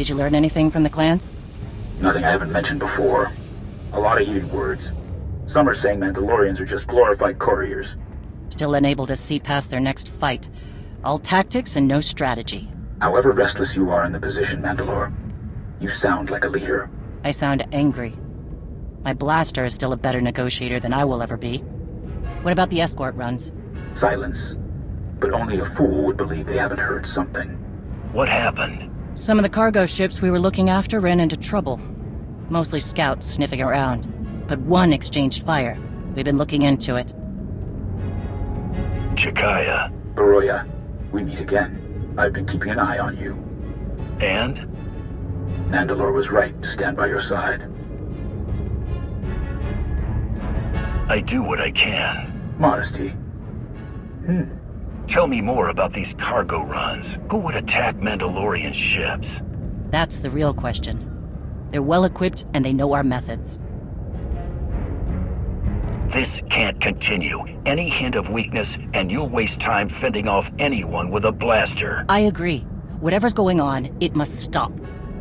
Did you learn anything from the clans? Nothing I haven't mentioned before. A lot of heated words. Some are saying Mandalorians are just glorified couriers. Still unable to see past their next fight. All tactics and no strategy. However restless you are in the position, Mandalore, you sound like a leader. I sound angry. My blaster is still a better negotiator than I will ever be. What about the escort runs? Silence. But only a fool would believe they haven't heard something. What happened? Some of the cargo ships we were looking after ran into trouble. Mostly scouts sniffing around. But one exchanged fire. We've been looking into it. Jakaya. Baroya, we meet again. I've been keeping an eye on you. And? Mandalore was right to stand by your side. I do what I can. Modesty. Tell me more about these cargo runs. Who would attack Mandalorian ships? That's the real question. They're well equipped and they know our methods. This can't continue. Any hint of weakness, and you'll waste time fending off anyone with a blaster. I agree. Whatever's going on, it must stop.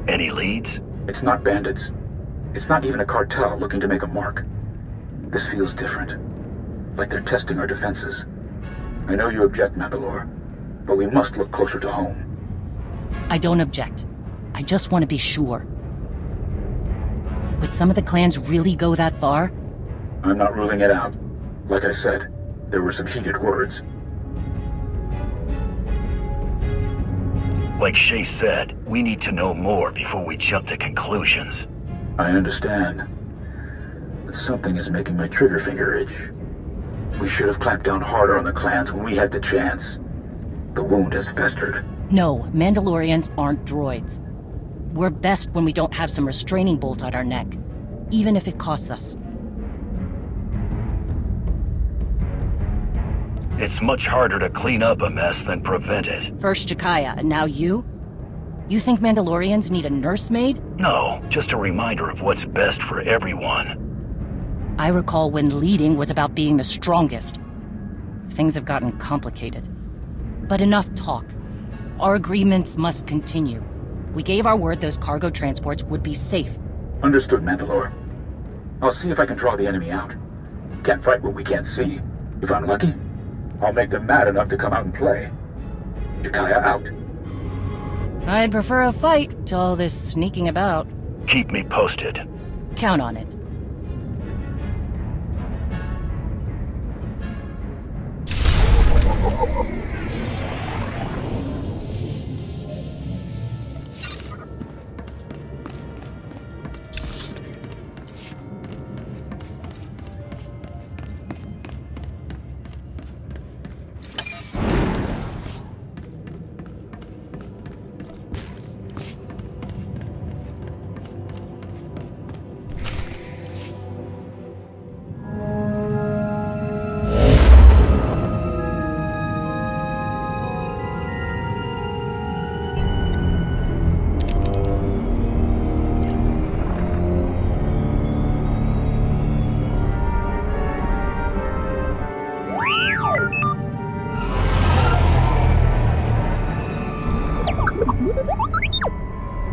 Any leads? It's not bandits. It's not even a cartel looking to make a mark. This feels different. Like they're testing our defenses. I know you object, Mandalore, but we must look closer to home. I don't object. I just want to be sure. Would some of the clans really go that far? I'm not ruling it out. Like I said, there were some heated words. Like Shay said, we need to know more before we jump to conclusions. I understand. But something is making my trigger finger itch. We should have clamped down harder on the clans when we had the chance. The wound has festered. No, Mandalorians aren't droids. We're best when we don't have some restraining bolt on our neck, even if it costs us. It's much harder to clean up a mess than prevent it. First Jakaya, and now you? You think Mandalorians need a nursemaid? No, just a reminder of what's best for everyone. I recall when leading was about being the strongest. Things have gotten complicated. But enough talk. Our agreements must continue. We gave our word those cargo transports would be safe. Understood, Mandalore. I'll see if I can draw the enemy out. Can't fight what we can't see. If I'm lucky, I'll make them mad enough to come out and play. Jakaya out. I'd prefer a fight to all this sneaking about. Keep me posted. Count on it.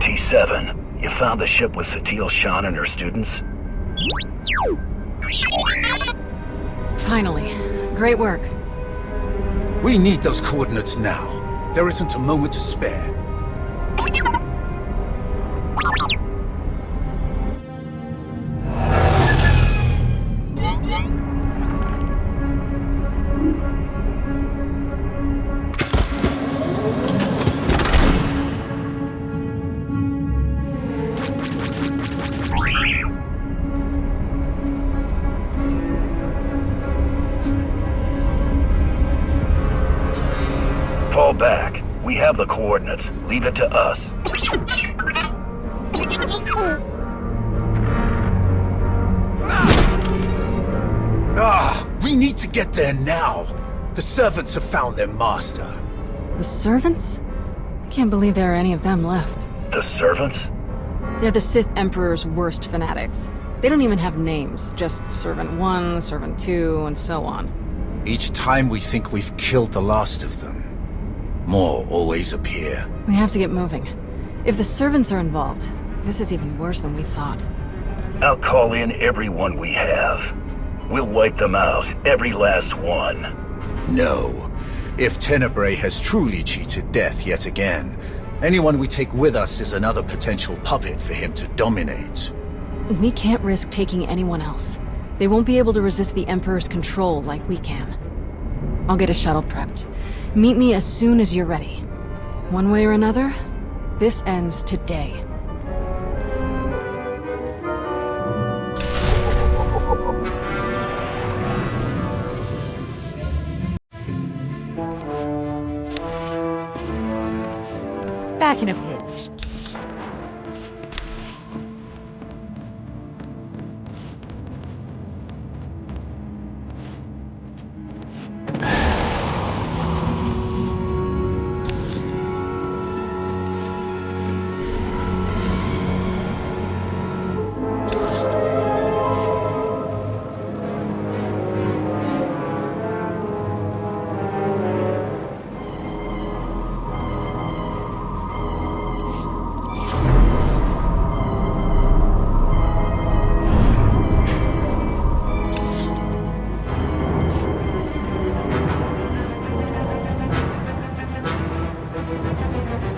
T7, you found the ship with Satil Shan and her students? Finally. Great work. We need those coordinates now. There isn't a moment to spare. Fall back. We have the coordinates. Leave it to us. We need to get there now. The servants have found their master. The servants? I can't believe there are any of them left. The servants? They're the Sith Emperor's worst fanatics. They don't even have names, just Servant 1, Servant 2, and so on. Each time we think we've killed the last of them, more always appear. We have to get moving. If the servants are involved, this is even worse than we thought. I'll call in everyone we have. We'll wipe them out, every last one. No. If Tenebrae has truly cheated death yet again, anyone we take with us is another potential puppet for him to dominate. We can't risk taking anyone else. They won't be able to resist the Emperor's control like we can. I'll get a shuttle prepped. Meet me as soon as you're ready. One way or another, this ends today. Back in a few.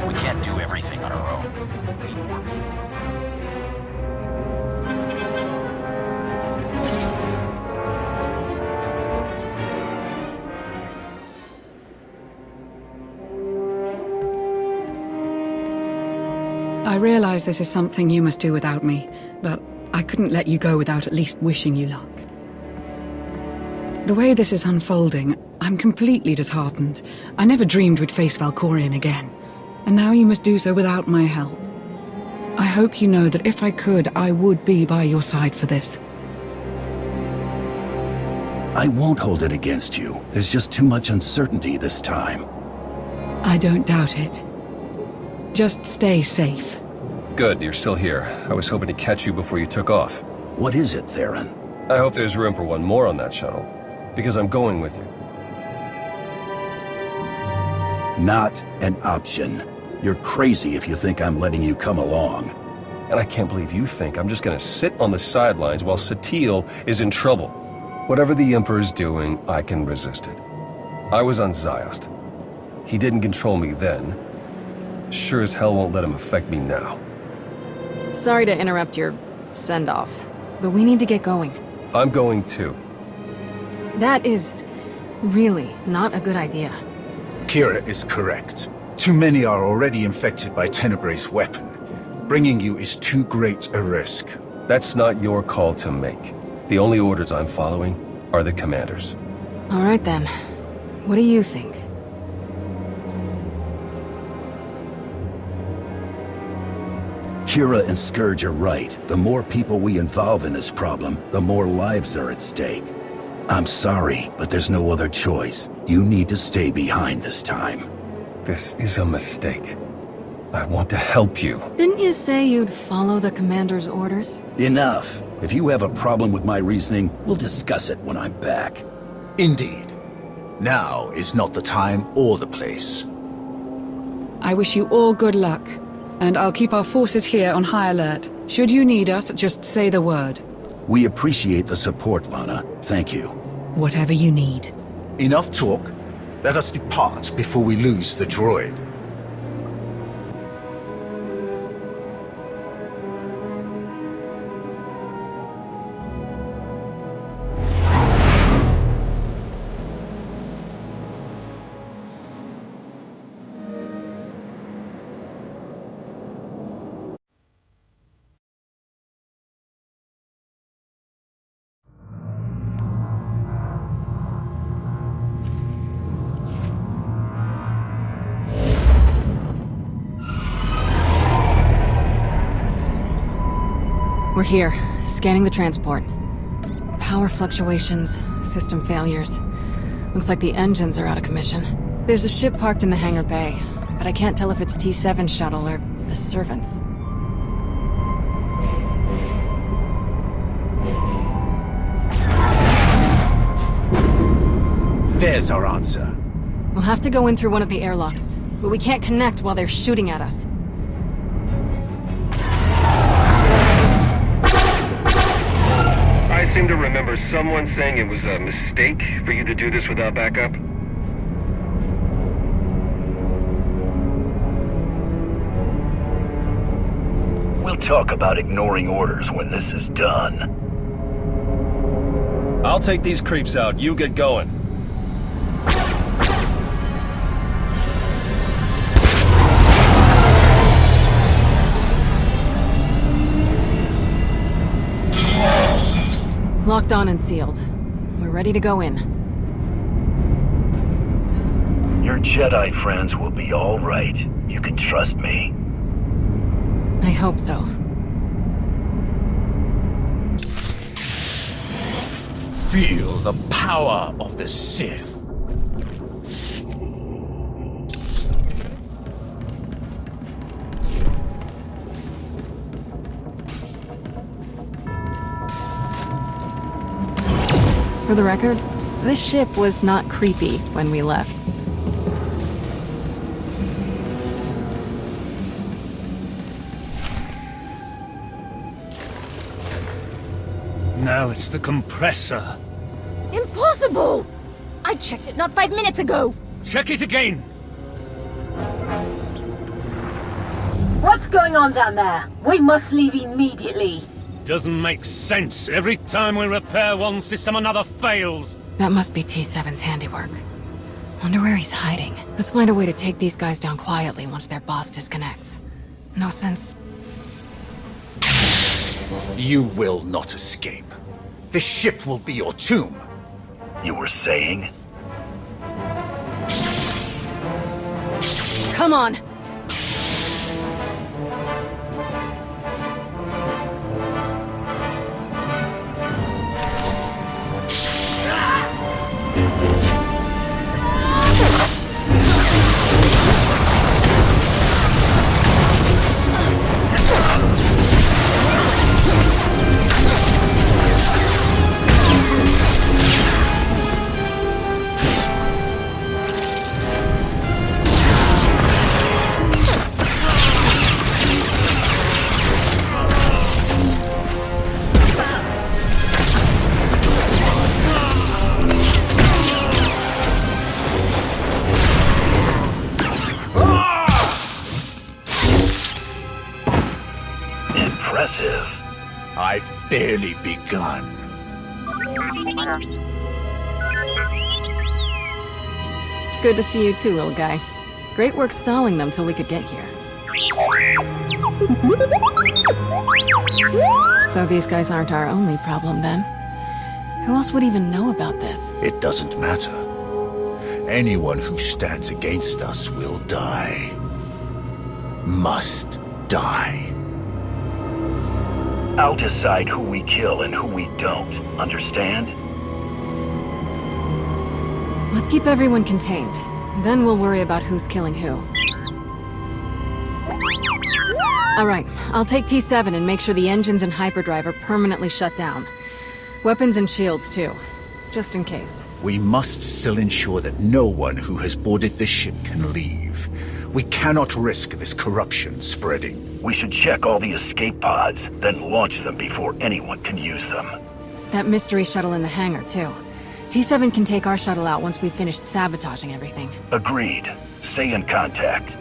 We can't do everything on our own. We need more people. I realize this is something you must do without me, but I couldn't let you go without at least wishing you luck. The way this is unfolding, I'm completely disheartened. I never dreamed we'd face Valkorion again, and now you must do so without my help. I hope you know that if I could, I would be by your side for this. I won't hold it against you. There's just too much uncertainty this time. I don't doubt it. Just stay safe. Good, you're still here. I was hoping to catch you before you took off. What is it, Theron? I hope there's room for one more on that shuttle, because I'm going with you. Not an option. You're crazy if you think I'm letting you come along. And I can't believe you think I'm just gonna sit on the sidelines while Satil is in trouble. Whatever the Emperor's doing, I can resist it. I was on Ziost. He didn't control me then. Sure as hell won't let him affect me now. Sorry to interrupt your send-off, but we need to get going. I'm going too. That is really not a good idea. Kira is correct. Too many are already infected by Tenebrae's weapon. Bringing you is too great a risk. That's not your call to make. The only orders I'm following are the commander's. All right then. What do you think? Kira and Scourge are right. The more people we involve in this problem, the more lives are at stake. I'm sorry, but there's no other choice. You need to stay behind this time. This is a mistake. I want to help you. Didn't you say you'd follow the commander's orders? Enough. If you have a problem with my reasoning, we'll discuss it when I'm back. Indeed. Now is not the time or the place. I wish you all good luck, and I'll keep our forces here on high alert. Should you need us, just say the word. We appreciate the support, Lana. Thank you. Whatever you need. Enough talk. Let us depart before we lose the droid. We're here, scanning the transport. Power fluctuations, system failures. Looks like the engines are out of commission. There's a ship parked in the hangar bay, but I can't tell if it's T7 shuttle or the servants. There's our answer. We'll have to go in through one of the airlocks, but we can't connect while they're shooting at us. I seem to remember someone saying it was a mistake for you to do this without backup. We'll talk about ignoring orders when this is done. I'll take these creeps out. You get going. Locked on and sealed. We're ready to go in. Your Jedi friends will be all right. You can trust me. I hope so. Feel the power of the Sith. For the record, this ship was not creepy when we left. Now it's the compressor. Impossible! I checked it not 5 minutes ago! Check it again! What's going on down there? We must leave immediately. Doesn't make sense. Every time we repair one system, another fails. That must be T7's handiwork. Wonder where he's hiding. Let's find a way to take these guys down quietly once their boss disconnects. No sense. You will not escape. This ship will be your tomb. You were saying? Come on! I've barely begun. It's good to see you too, little guy. Great work stalling them till we could get here. So these guys aren't our only problem then? Who else would even know about this? It doesn't matter. Anyone who stands against us will die. Must die. I'll decide who we kill and who we don't. Understand? Let's keep everyone contained. Then we'll worry about who's killing who. Alright, I'll take T7 and make sure the engines and hyperdrive are permanently shut down. Weapons and shields too, just in case. We must still ensure that no one who has boarded this ship can leave. We cannot risk this corruption spreading. We should check all the escape pods, then launch them before anyone can use them. That mystery shuttle in the hangar too. T7 can take our shuttle out once we've finished sabotaging everything. Agreed. Stay in contact.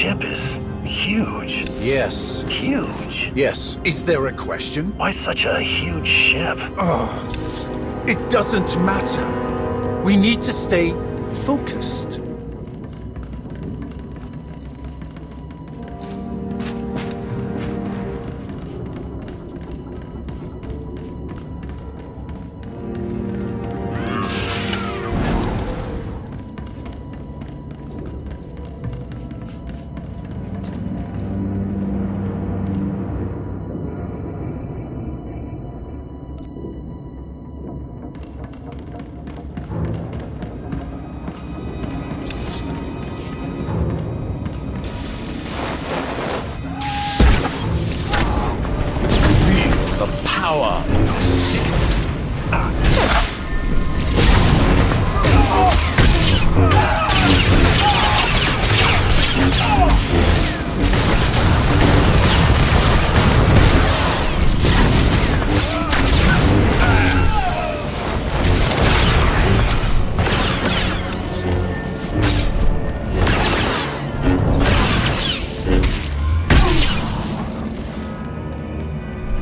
ship is huge. Yes. Huge. Yes. Is there a question? Why such a huge ship? It doesn't matter. We need to stay focused. Power of Sith.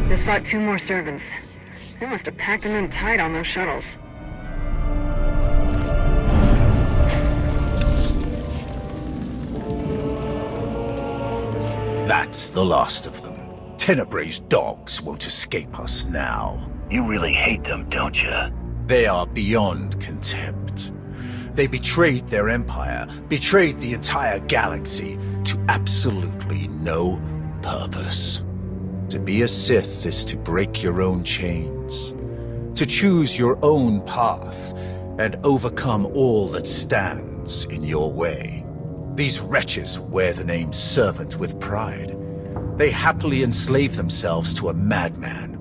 Just fought 2 more servants. They must have packed them in tight on those shuttles. That's the last of them. Tenebrae's dogs won't escape us now. You really hate them, don't you? They are beyond contempt. They betrayed their empire, betrayed the entire galaxy, to absolutely no purpose. To be a Sith is to break your own chains, to choose your own path, and overcome all that stands in your way. These wretches wear the name Servant with pride. They happily enslave themselves to a madman.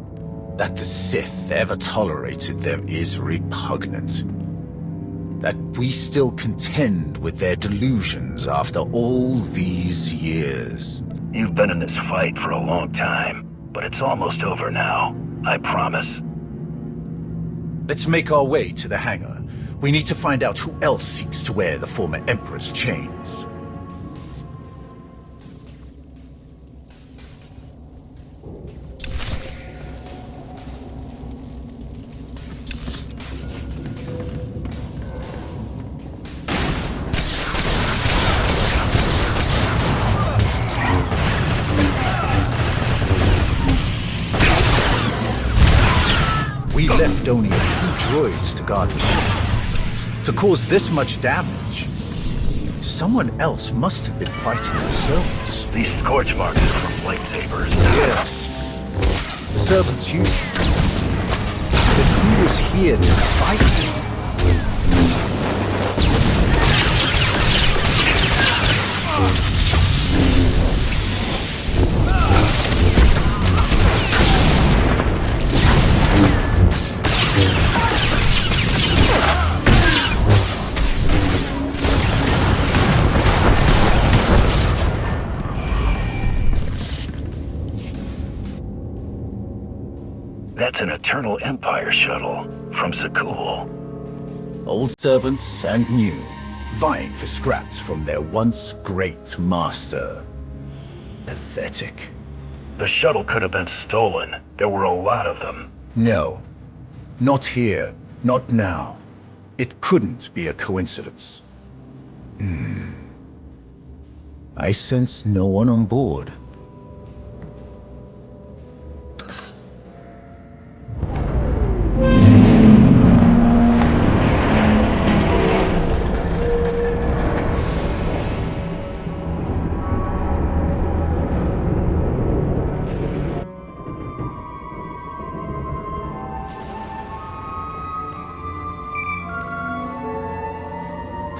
That the Sith ever tolerated them is repugnant. That we still contend with their delusions after all these years. You've been in this fight for a long time, but it's almost over now. I promise. Let's make our way to the hangar. We need to find out who else seeks to wear the former Emperor's chains. We left only a few droids to guard the ship. To cause this much damage, someone else must have been fighting the servants. These scorch marks are from lightsabers. Yes. The servants used them. But who was here to fight them? That's an Eternal Empire shuttle from Zakul. Old servants and new, vying for scraps from their once great master. Pathetic. The shuttle could have been stolen. There were a lot of them. No. Not here. Not now. It couldn't be a coincidence. I sense no one on board.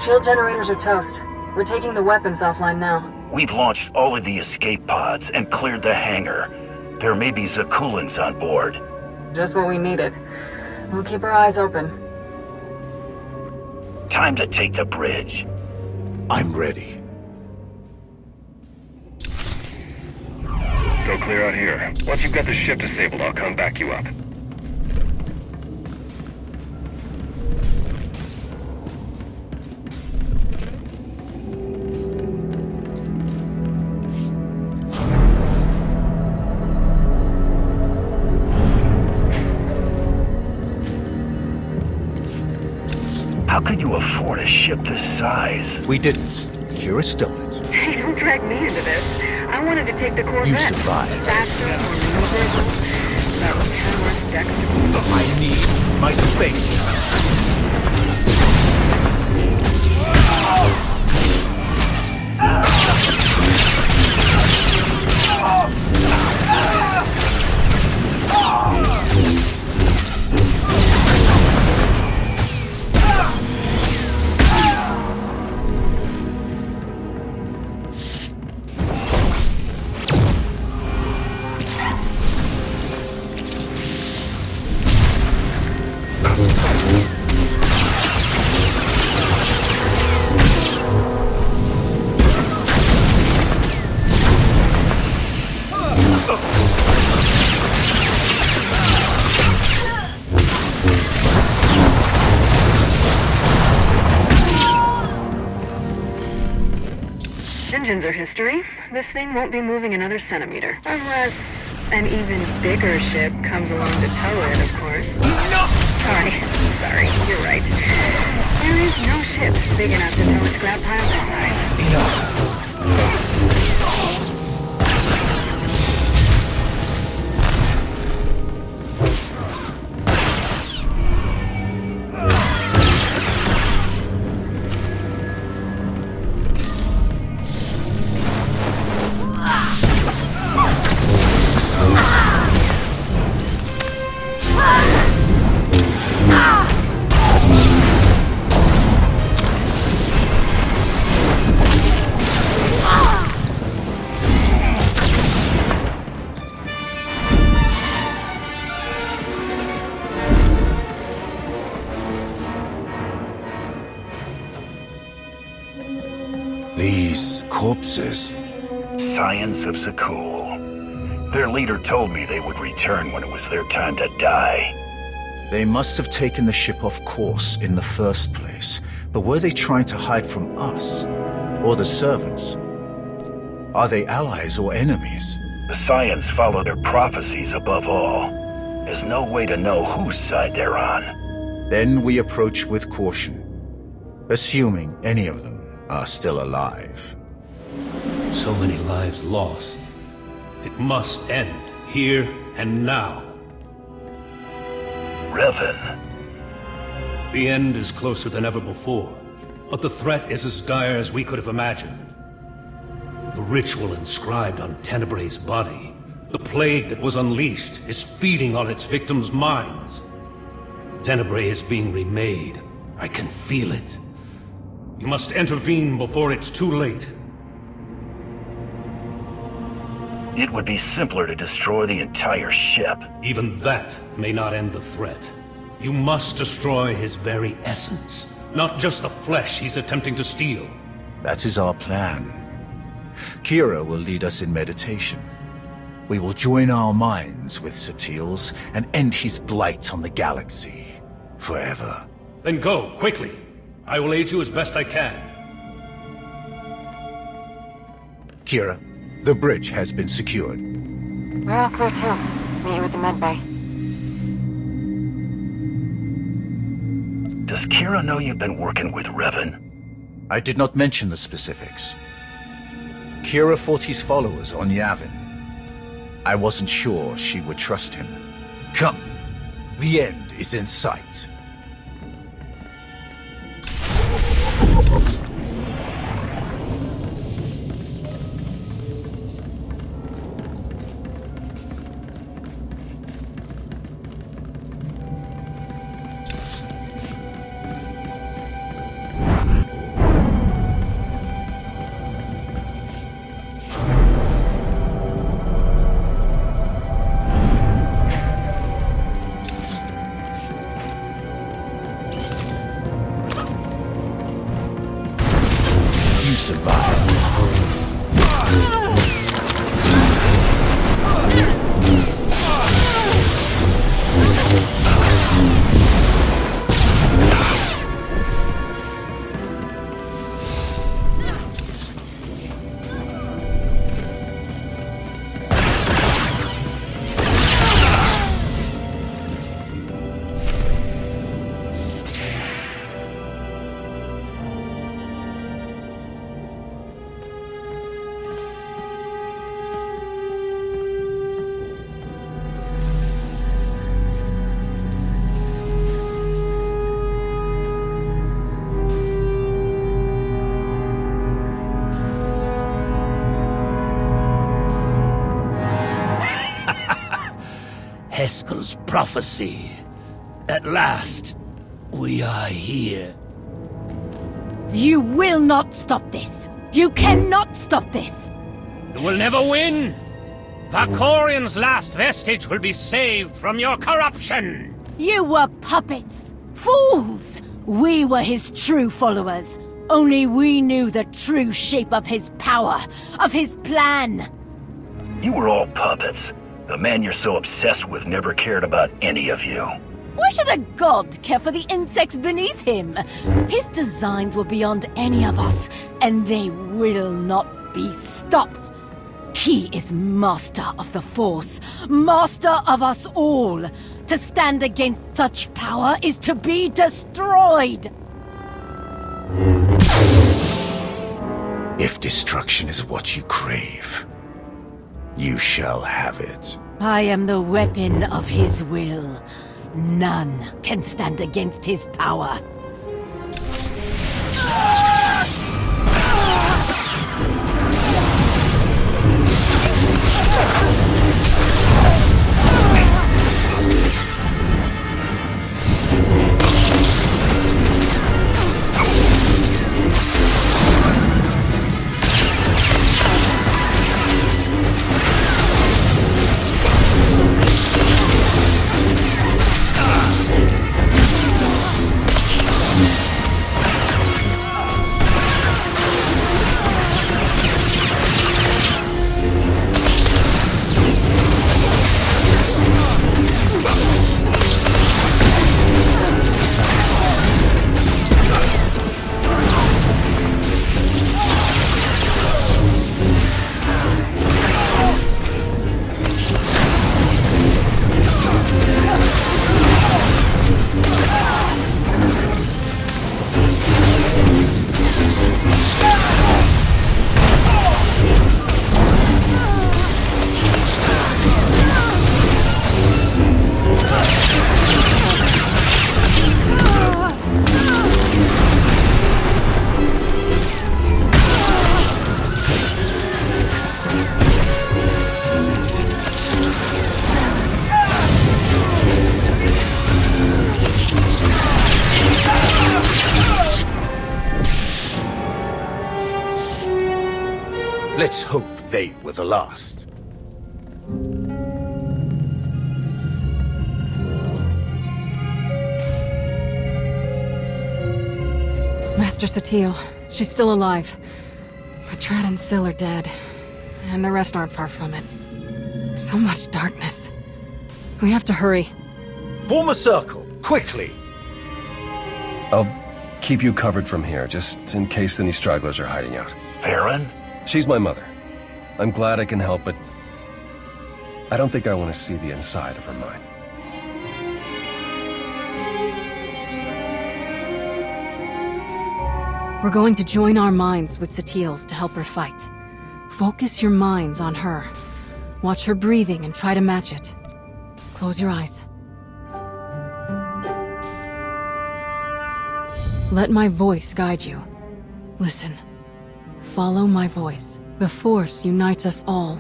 Shield generators are toast. We're taking the weapons offline now. We've launched all of the escape pods and cleared the hangar. There may be Zakulans on board. Just what we needed. We'll keep our eyes open. Time to take the bridge. I'm ready. Still clear out here. Once you've got the ship disabled, I'll come back you up. How could you afford a ship this size? We didn't. Kira stole it. Hey, don't drag me into this. I wanted to take the Corvette. You survived. Faster, more maneuverable. About 10 worse decks to I need my space. Engines are history. This thing won't be moving another centimeter. Unless an even bigger ship comes along to tow it, of course. No! Sorry, you're right. There is no ship big enough to tow a scrap pile this size. Enough. These corpses. Science of Zakul. Their leader told me they would return when it was their time to die. They must have taken the ship off course in the first place. But were they trying to hide from us? Or the servants? Are they allies or enemies? The Science follow their prophecies above all. There's no way to know whose side they're on. Then we approach with caution, assuming any of them are still alive. So many lives lost. It must end, here and now. Revan. The end is closer than ever before, but the threat is as dire as we could have imagined. The ritual inscribed on Tenebray's body, the plague that was unleashed, is feeding on its victims' minds. Tenebray is being remade. I can feel it. You must intervene before it's too late. It would be simpler to destroy the entire ship. Even that may not end the threat. You must destroy his very essence, not just the flesh he's attempting to steal. That is our plan. Kira will lead us in meditation. We will join our minds with Satil's and end his blight on the galaxy. Forever. Then go, quickly. I will aid you as best I can. Kira, the bridge has been secured. We're all clear too. Meet you at the med bay. Does Kira know you've been working with Revan? I did not mention the specifics. Kira fought his followers on Yavin. I wasn't sure she would trust him. Come, the end is in sight. Eskel's prophecy. At last, we are here. You will not stop this! You cannot stop this! You will never win! Valkorian's last vestige will be saved from your corruption! You were puppets! Fools! We were his true followers. Only we knew the true shape of his power, of his plan. You were all puppets. The man you're so obsessed with never cared about any of you. Why should a god care for the insects beneath him? His designs were beyond any of us, and they will not be stopped. He is master of the Force, master of us all. To stand against such power is to be destroyed. If destruction is what you crave, you shall have it. I am the weapon of his will. None can stand against his power. Let's hope they were the last. Master Satil, she's still alive. But Trad and Syl are dead. And the rest aren't far from it. So much darkness. We have to hurry. Form a circle, quickly! I'll keep you covered from here, just in case any stragglers are hiding out. Farron? She's my mother. I'm glad I can help, but I don't think I want to see the inside of her mind. We're going to join our minds with Satil's to help her fight. Focus your minds on her. Watch her breathing and try to match it. Close your eyes. Let my voice guide you. Listen. Follow my voice. The Force unites us all.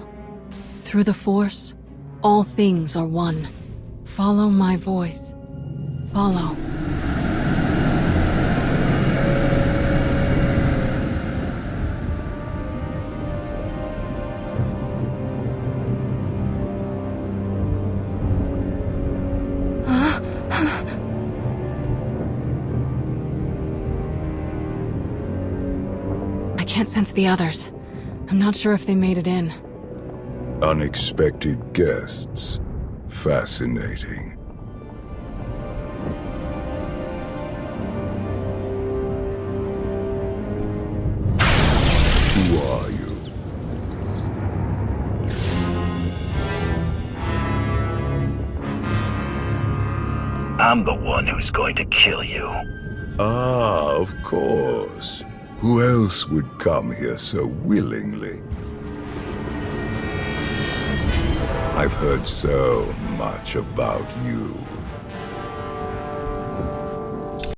Through the Force, all things are one. Follow my voice. Follow. I can't sense the others. I'm not sure if they made it in. Unexpected guests. Fascinating. Who are you? I'm the one who's going to kill you. Ah, of course. Who else would come here so willingly? I've heard so much about you.